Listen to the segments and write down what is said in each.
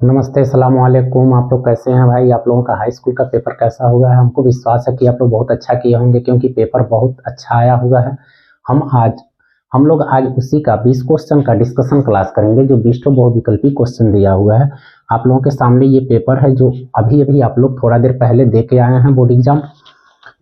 नमस्ते, अस्सलाम वालेकुम। आप लोग कैसे हैं भाई? आप लोगों का हाई स्कूल का पेपर कैसा हुआ है? हमको विश्वास है कि आप लोग बहुत अच्छा किए होंगे क्योंकि पेपर बहुत अच्छा आया हुआ है। हम लोग आज उसी का 20 क्वेश्चन का डिस्कशन क्लास करेंगे जो 20 तो बहुविकल्पी क्वेश्चन दिया हुआ है। आप लोगों के सामने ये पेपर है जो अभी अभी आप लोग थोड़ा देर पहले दे के आए हैं बोर्ड एग्जाम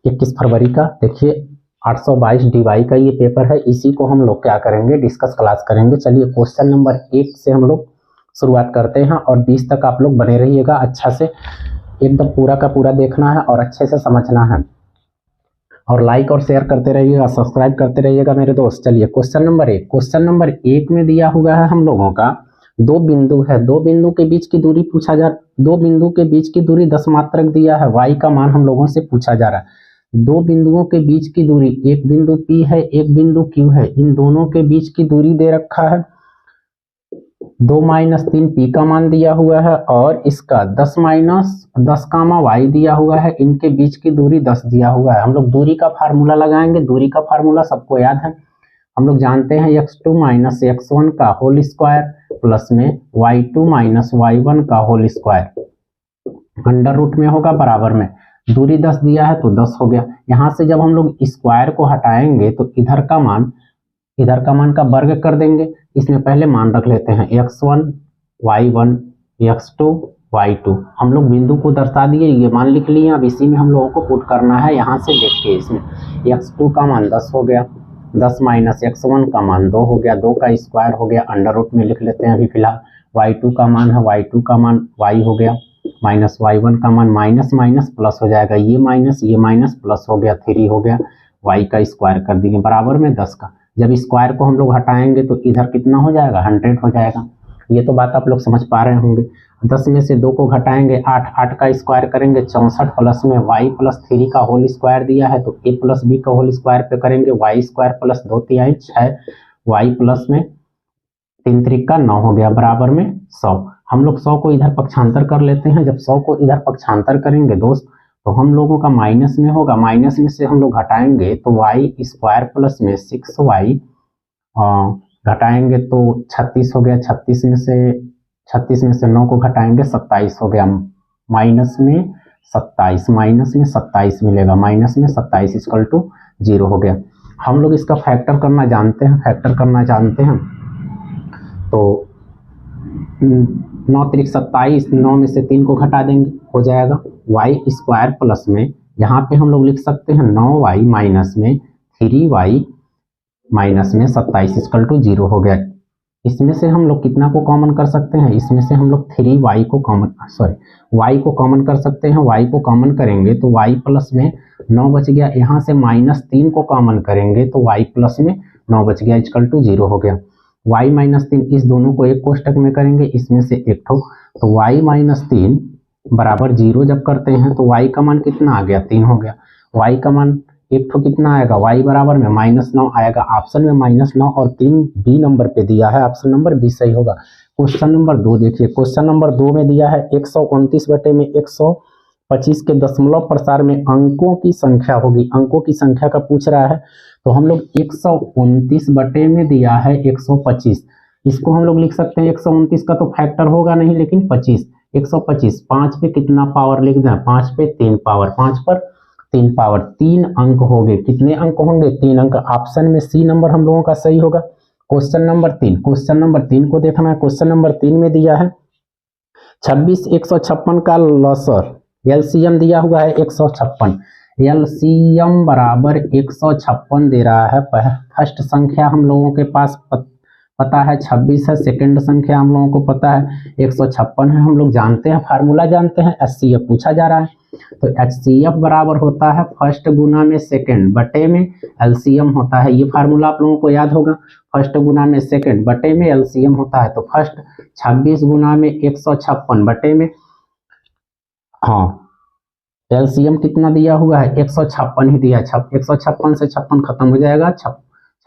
21 फरवरी का। देखिए 822 DY का ये पेपर है, इसी को हम लोग क्या करेंगे, डिस्कस क्लास करेंगे। चलिए क्वेश्चन नंबर 1 से हम लोग शुरुआत करते हैं और 20 तक आप लोग बने रहिएगा। अच्छा से एकदम पूरा का पूरा देखना है और अच्छे से समझना है और लाइक और शेयर करते रहिएगा, सब्सक्राइब करते रहिएगा मेरे दोस्त। चलिए क्वेश्चन नंबर 1 में दिया हुआ है हम लोगों का दो बिंदु है, दो बिंदु के बीच की दूरी पूछा जा दो बिंदु के बीच की दूरी 10 मात्रक दिया है, y का मान हम लोगों से पूछा जा रहा है। दो बिंदुओं के बीच की दूरी, एक बिंदु P है एक बिंदु Q है, इन दोनों के बीच की दूरी दे रखा है 2-3 P का मान दिया हुआ है और इसका 10 कामा y दिया हुआ है। इनके बीच की दूरी 10 दिया हुआ है। हम लोग दूरी का फार्मूला लगाएंगे। दूरी का फार्मूला सबको याद है, हम लोग जानते हैं x2 माइनस x1 का होल स्क्वायर प्लस में y2 माइनस y1 का होल स्क्वायर अंडर रूट में होगा बराबर में। दूरी 10 दिया है तो 10 हो गया। यहाँ से जब हम लोग स्क्वायर को हटाएंगे तो इधर का मान का वर्ग कर देंगे। इसमें पहले मान रख लेते हैं x1 y1 x2 y2। हम लोग बिंदु को दर्शा दिए, ये मान लिख लिए। अब इसी में हम लोगों को पुट करना है। यहाँ से देख के इसमें x2 का मान 10 हो गया, 10 माइनस x1 का मान 2 हो गया, 2 का स्क्वायर हो गया, अंडर रूट में लिख लेते हैं अभी फिलहाल। y2 का मान है, y2 का मान y हो गया, माइनस y1 का मान माइनस माइनस प्लस हो जाएगा, ये माइनस प्लस हो गया, 3 हो गया, y का स्क्वायर कर दिए बराबर में 10 का। जब स्क्वायर को हम लोग हटाएंगे तो इधर कितना हो जाएगा, 100 हो जाएगा। ये तो बात आप लोग समझ पा रहे होंगे। 10 में से 2 को घटाएंगे 8, 8 का स्क्वायर करेंगे 64 प्लस में y प्लस 3 का होल स्क्वायर दिया है तो a प्लस b का होल स्क्वायर पे करेंगे y स्क्वायर प्लस 2 तिहाई 6, y प्लस में 3 त्रिका 9 हो गया बराबर में 100। हम लोग 100 को इधर पक्षांतर कर लेते हैं। जब 100 को इधर पक्षांतर करेंगे दोस्त तो हम लोगों का माइनस में होगा, माइनस में से हम लोग घटाएंगे तो y स्क्वायर प्लस में 6y घटाएंगे तो 36 हो गया, 36 में से 9 को घटाएंगे 27 हो गया, माइनस में 27 मिलेगा, माइनस में 27 इक्वल टू 0 हो गया। हम लोग इसका फैक्टर करना जानते हैं तो 9 त्रिक 27, 9 में से 3 को घटा देंगे हो जाएगा y स्क्वायर प्लस में, यहाँ पे हम लोग लिख सकते हैं 9y माइनस में 3y माइनस में 27 इक्वल टू 0 हो गया। इसमें से हम लोग कितना को कॉमन कर सकते हैं, इसमें से हम लोग 3y को कॉमन कर सकते हैं। y को कॉमन करेंगे तो y प्लस में 9 बच गया, यहाँ से -3 को कॉमन करेंगे तो y प्लस में 9 बच गया इक्वल टू 0 हो गया। y -3 इस दोनों को एक कोष्टक में करेंगे, इसमें से एक ठो, तो y -3 बराबर 0 जब करते हैं तो y का मान कितना आ गया, 3 हो गया। y का मान एक ठो कितना आएगा, y बराबर में -9 आएगा। ऑप्शन में -9 और 3 बी नंबर पे दिया है, ऑप्शन नंबर बी सही होगा। क्वेश्चन नंबर 2 देखिए, क्वेश्चन नंबर 2 में दिया है 129 बटे में 125 के दशमलव प्रसार में अंकों की संख्या होगी। अंकों की संख्या का पूछ रहा है तो हम लोग 129 बटे में दिया है 125, इसको हम लोग लिख सकते हैं 129 का तो फैक्टर होगा नहीं लेकिन 25, 125 5 पे कितना पावर लिख दें, 5 पे 3 पावर, 5 पर 3 पावर, 3 अंक हो गए। कितने अंक होंगे, 3 अंक। ऑप्शन में सी नंबर हम लोगों का सही होगा। क्वेश्चन नंबर 3 को देखना है। क्वेश्चन नंबर 3 में दिया है 26 156 का लसर, एलसीएम दिया हुआ है 156, एलसीएम बराबर 156 दे रहा है। फर्स्ट संख्या हम लोगों के पास पता है 26 है, सेकंड संख्या हम लोगों को पता है 156 है। हम लोग जानते हैं, फार्मूला जानते हैं, एचसीएफ पूछा जा रहा है तो एचसीएफ बराबर होता है फर्स्ट गुना में सेकंड बटे में एलसीएम होता है। ये फार्मूला आप लोगों को याद होगा, फर्स्ट गुना में सेकंड बटे में एलसीएम होता है। तो फर्स्ट 26 गुना में 156 बटे में, हाँ एलसीएम कितना दिया हुआ है, 156 ही दिया है। 156 से 56 खत्म हो जाएगा,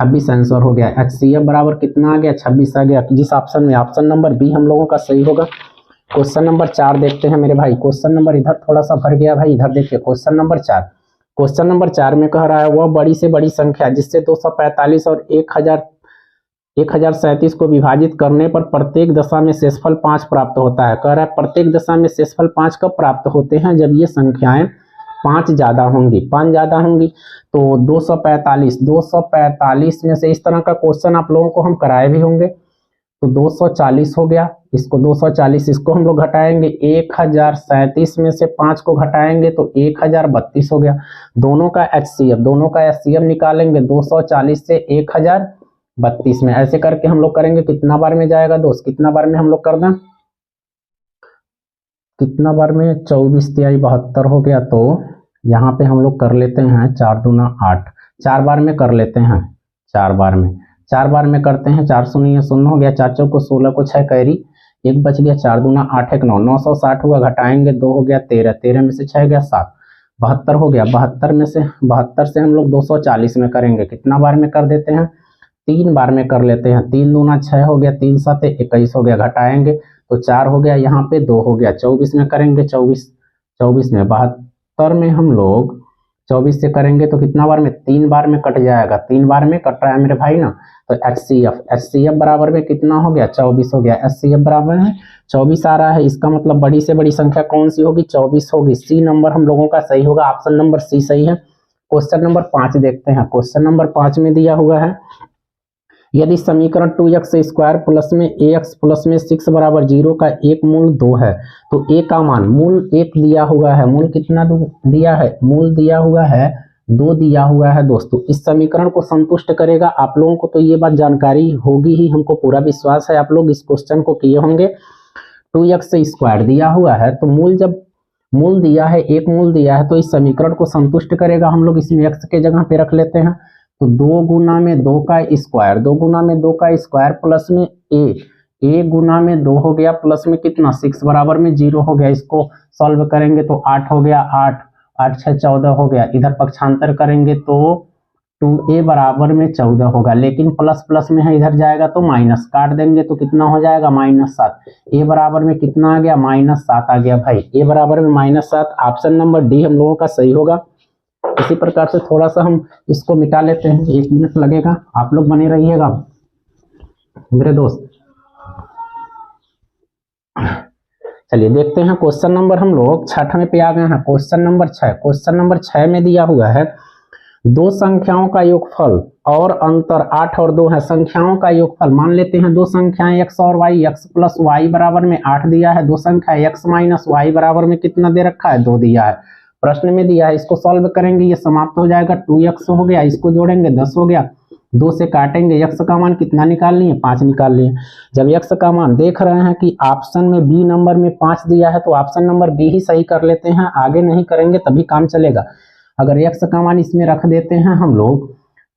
26 आंसर हो गया। एचसीएफ बराबर कितना आ गया, 26 आ गया। जिस ऑप्शन में, ऑप्शन नंबर बी हम लोगों का सही होगा। क्वेश्चन नंबर 4 देखते हैं मेरे भाई। क्वेश्चन नंबर इधर थोड़ा सा भर गया भाई, इधर देखिए क्वेश्चन नंबर 4 में कह रहा है वह बड़ी से बड़ी संख्या जिससे 245 और 1000 1037 को विभाजित करने पर प्रत्येक दशा में शेषफल 5 प्राप्त होता है। कह रहा है प्रत्येक दशा में शेषफल 5 कब प्राप्त होते हैं, जब ये संख्याएं 5 ज्यादा होंगी। 5 ज्यादा होंगी तो 245 में से इस तरह का क्वेश्चन आप लोगों को हम कराए भी होंगे। तो 240 हो गया, इसको 240, इसको हम लोग घटाएंगे, 1037 में से 5 को घटाएंगे तो 1032 हो गया। दोनों का HCF निकालेंगे, 240 से 1032 में, ऐसे करके हम लोग करेंगे। कितना बार में जाएगा दोस्त, कितना बार में हम लोग कर दें, कितना बार में, 24 तिहाई 72 हो गया। तो यहाँ पे हम लोग कर लेते हैं 4 दूना 8, 4 बार में कर लेते हैं, 4 बार में करते हैं। 4 शून्य 0 हो गया, 4 चौको 16 को 6 कैरी, 1 बच गया, 4 दूना 8 1 9, 960 हुआ, घटाएंगे 2 हो गया 13, 13 में से 6 गया 7, 72 हो गया। 72 से हम लोग 240 में करेंगे। कितना बार में कर देते हैं, 3 बार में कर लेते हैं। 3 दूना 6 हो गया, 3 7 21 हो गया, घटाएंगे तो 4 हो गया, यहाँ पे 2 हो गया, 24 में करेंगे। 24 में 72 में हम लोग 24 से करेंगे तो कितना बार में, 3 बार में कट जाएगा। 3 बार में कट रहा है मेरे भाई ना। तो HCF बराबर में कितना हो गया, 24 हो गया। HCF बराबर है 24 आ रहा है, इसका मतलब बड़ी से बड़ी संख्या कौन सी होगी, 24 होगी। सी नंबर हम लोगों का सही होगा, ऑप्शन नंबर सी सही है। क्वेश्चन नंबर 5 देखते हैं। क्वेश्चन नंबर 5 में दिया हुआ है, यदि समीकरण 2x² प्लस में ax प्लस में 6 बराबर 0 का एक मूल 2 है तो a का मान, मूल 1 दिया हुआ है, मूल कितना दिया है, मूल दिया हुआ है 2 दिया हुआ है दोस्तों, इस समीकरण को संतुष्ट करेगा। आप लोगों को तो ये बात जानकारी होगी ही, हमको पूरा विश्वास है आप लोग इस क्वेश्चन को किए होंगे। 2x² दिया हुआ है तो मूल, जब मूल दिया है, एक मूल दिया है, तो इस समीकरण को संतुष्ट करेगा। हम लोग इसमें x के जगह पे रख लेते हैं, तो 2 गुना में 2 का स्क्वायर, 2 गुना में 2 का स्क्वायर प्लस में a गुना में 2 हो गया, प्लस में कितना 6 बराबर में 0 हो गया। इसको सॉल्व करेंगे तो 8 हो गया, 8 6 14 हो गया। इधर पक्षांतर करेंगे तो 2a बराबर में 14 होगा, लेकिन प्लस प्लस में है, इधर जाएगा तो माइनस, काट देंगे तो कितना हो जाएगा, -7। a बराबर में कितना आ गया, -7 आ गया भाई। a बराबर में -7, ऑप्शन नंबर डी हम लोगों का सही होगा। इसी प्रकार से थोड़ा सा हम इसको मिटा लेते हैं, 1 मिनट लगेगा, आप लोग बने रहिएगा मेरे दोस्त। चलिए देखते हैं क्वेश्चन नंबर, हम लोग 6वें पे आ गए हैं। क्वेश्चन नंबर 6 में दिया हुआ है, दो संख्याओं का योगफल और अंतर 8 और 2 है। संख्याओं का योगफल मान लेते हैं, दो संख्याएं x और y, x प्लस वाई बराबर में 8 दिया है, दो संख्या x माइनस वाई बराबर में कितना दे रखा है, 2 दिया है, प्रश्न में दिया है। इसको सॉल्व करेंगे, ये समाप्त हो जाएगा, 2x हो गया, इसको जोड़ेंगे 10 हो गया, 2 से काटेंगे, x का मान कितना निकाल लिए, 5 निकाल लिए। जब x का मान देख रहे हैं कि ऑप्शन में बी नंबर में 5 दिया है तो ऑप्शन नंबर बी ही सही कर लेते हैं, आगे नहीं करेंगे तभी काम चलेगा। अगर x का मान इसमें रख देते हैं हम लोग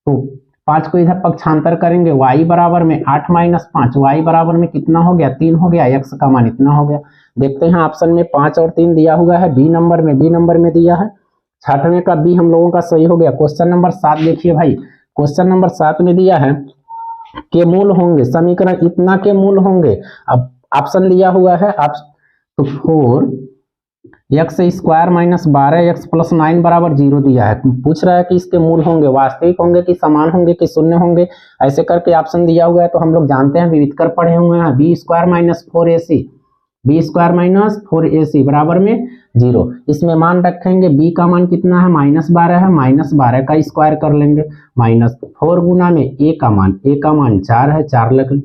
तो 5 को इधर पक्षांतर करेंगे, y बराबर में 8 माइनस 5, y बराबर में कितना हो गया, 3 हो गया, x का मान इतना हो गया। देखते हैं ऑप्शन में 5 और 3 दिया हुआ है, बी नंबर में दिया है, 6वें का बी हम लोगों का सही हो गया। क्वेश्चन नंबर 7 देखिए भाई, क्वेश्चन नंबर 7 में दिया है के मूल होंगे, समीकरण इतना के मूल होंगे। अब ऑप्शन दिया हुआ है आप तो 4x² माइनस 12x प्लस 9 बराबर 0 दिया है। पूछ रहा है कि इसके मूल होंगे, वास्तविक होंगे कि समान होंगे कि शून्य होंगे, ऐसे करके ऑप्शन दिया हुआ है। तो हम लोग जानते हैं, विविध कर पढ़े हुए हैं, b² माइनस 4ac बराबर में 0। इसमें मान रखेंगे, b का मान कितना है, -12 है, -12 का स्क्वायर कर लेंगे, -4 गुना में a का मान 4 है, 4 लग,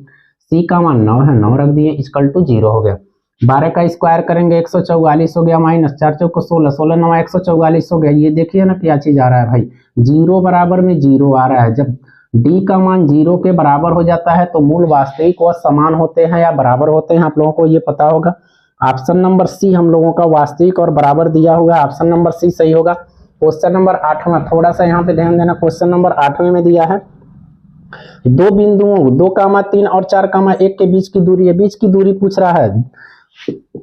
c का मान 9 है, 9 रख दिए, इक्वल टू 0 हो गया। 12 का स्क्वायर करेंगे 144 हो गया, माइनस 4 चौको 16, 16 9 144 हो गया। ये देखिए ना क्या चीज आ रहा है भाई, 0 बराबर में 0 आ रहा है। जब d का मान 0 के बराबर हो जाता है तो मूल वास्तविक व समान होते हैं या बराबर होते हैं, आप लोगों को ये पता होगा। ऑप्शन नंबर सी हम लोगों का वास्तविक और बराबर दिया हुआ है, ऑप्शन नंबर सी सही होगा। क्वेश्चन नंबर 8वां, थोड़ा सा यहाँ पे ध्यान देना, क्वेश्चन नंबर 8वें में दिया है, दो बिंदुओं 2,3 और 4,1 के बीच की दूरी है, बीच की दूरी पूछ रहा है।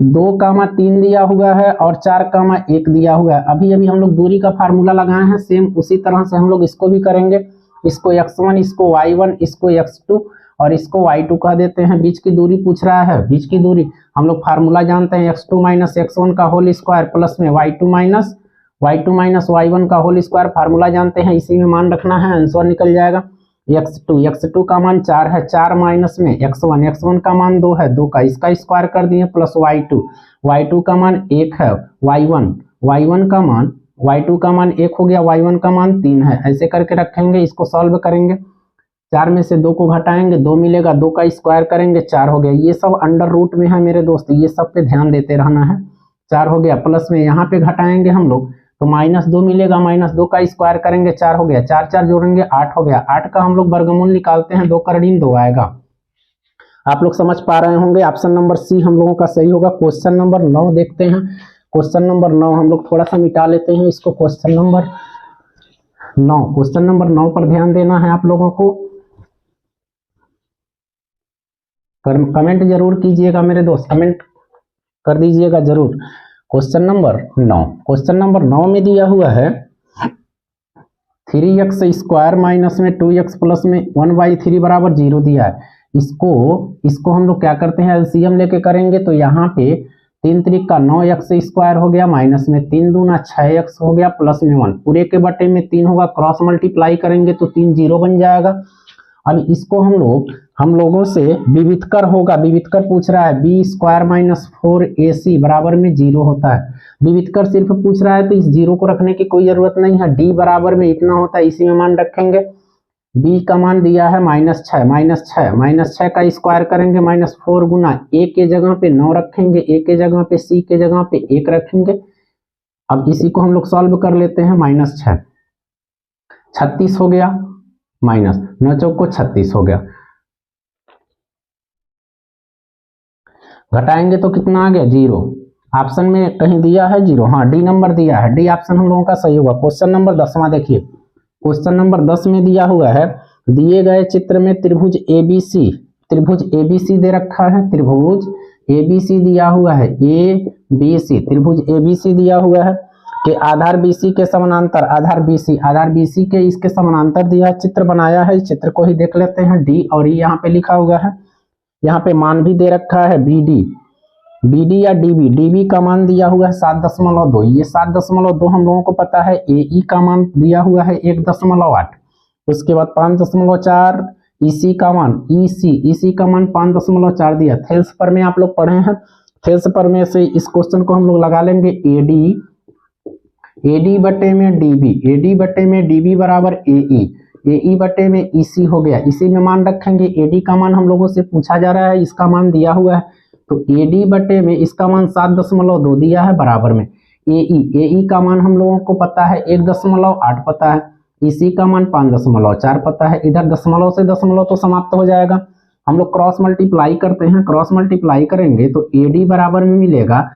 2,3 दिया हुआ है और 4,1 दिया हुआ है। अभी हम लोग दूरी का फार्मूला लगाए हैं, सेम उसी तरह से हम लोग इसको भी करेंगे। इसको x1, इसको y1, इसको x2 और इसको y2 कह देते हैं। बीच की दूरी पूछ रहा है, बीच की दूरी हम लोग फार्मूला जानते हैं, x2 माइनस x1 का होल स्क्वायर प्लस में y2 माइनस y1 का होल स्क्वायर, फार्मूला जानते हैं, इसी में मान रखना है, आंसर निकल जाएगा। x2 का मान 4 है, 4 माइनस में x1 का मान 2 है, 2 का इसका स्क्वायर कर दिए प्लस y2 का मान 1 है, y1 का मान 1 हो गया, y1 का मान 3 है, ऐसे करके रखेंगे। इसको सॉल्व करेंगे, 4 में से 2 को घटाएंगे, 2 मिलेगा, 2 का स्क्वायर करेंगे, 4 हो गया। ये सब अंडर रूट में है मेरे दोस्त, ये सब पे ध्यान देते रहना है। 4 हो गया, प्लस में यहाँ पे घटाएंगे हम लोग तो -2 मिलेगा, -2 का स्क्वायर करेंगे, 4 हो गया, 4 4 जोड़ेंगे 8 हो गया। 8 का हम लोग वर्गमूल निकालते हैं, 2 करड़ीन 2 आएगा। आप लोग समझ पा रहे होंगे, ऑप्शन नंबर सी हम लोगों का सही होगा। क्वेश्चन नंबर 9 देखते हैं। क्वेश्चन नंबर 9 हम लोग थोड़ा सा मिटा लेते हैं इसको। क्वेश्चन नंबर 9 पर ध्यान देना है आप लोगों को। कमेंट जरूर कीजिएगा मेरे दोस्त, कमेंट कर दीजिएगा जरूर। क्वेश्चन नंबर 9 में दिया हुआ है 3x स्क्वायर माइनस में 2x प्लस में 1/3 बराबर 0 दिया है। इसको हम लोग क्या करते हैं, एलसीएम लेके करेंगे तो यहाँ पे 3 त्रिक का 9x स्क्वायर हो गया, माइनस में 3 दूना 6x हो गया, प्लस में 1 पूरे के बटे में 3 होगा, क्रॉस मल्टीप्लाई करेंगे तो 3 0 बन जाएगा। अब इसको हम लोगों से विविधकर होगा, विविधकर पूछ रहा है, बी स्क्वायर माइनस 4ac बराबर में 0 होता है। विविधकर सिर्फ पूछ रहा है तो इस 0 को रखने की कोई जरूरत नहीं है, डी बराबर में इतना होता है, इसी में मान रखेंगे। बी का मान दिया है -6 का स्क्वायर करेंगे, -4 गुना ए के जगह पे 9 रखेंगे, ए के जगह पे सी के जगह पे 1 रखेंगे। अब इसी को हम लोग सॉल्व कर लेते हैं, -6 36 हो गया, माइनस 9 चौको 36 हो गया, घटाएंगे तो कितना आ गया 0। ऑप्शन में कहीं दिया है 0, हाँ डी नंबर दिया है, डी ऑप्शन हम लोगों का सही होगा। क्वेश्चन नंबर 10वां देखिए। क्वेश्चन नंबर 10 में दिया हुआ है, दिए गए चित्र में त्रिभुज एबीसी दे रखा है, त्रिभुज एबीसी दिया हुआ है, त्रिभुज एबीसी दिया हुआ है कि आधार बीसी के समानांतर, आधार बीसी के इसके समानांतर दिया है, चित्र बनाया है। इस चित्र को ही देख लेते हैं, डी और ई यहाँ पे लिखा हुआ है, यहाँ पे मान भी दे रखा है बीडी या डीबी का मान दिया हुआ है 7.2, ये 7.2 हम लोगों को पता है। एई का मान दिया हुआ है 1.8, उसके बाद 5.4 ईसी का मान 5.4 दिया। थेल्स पर में आप लोग पढ़े हैं, थेल्स पर में से इस क्वेश्चन को हम लोग लगा लेंगे, एडी बटे में डीबी बराबर एई बटे में ईसी हो गया, इसी में मान रखेंगे। एडी का मान हम लोगों से पूछा जा रहा है, इसका मान दिया हुआ है तो एडी बटे में इसका मान 7.2 दिया है, बराबर में एई का मान हम लोगों को पता है 1.8 पता है, ईसी का मान 5.4 पता है। इधर दशमलव से दशमलव तो समाप्त हो जाएगा, हम लोग क्रॉस मल्टीप्लाई करते हैं, क्रॉस मल्टीप्लाई करेंगे तो एडी बराबर में मिलेगा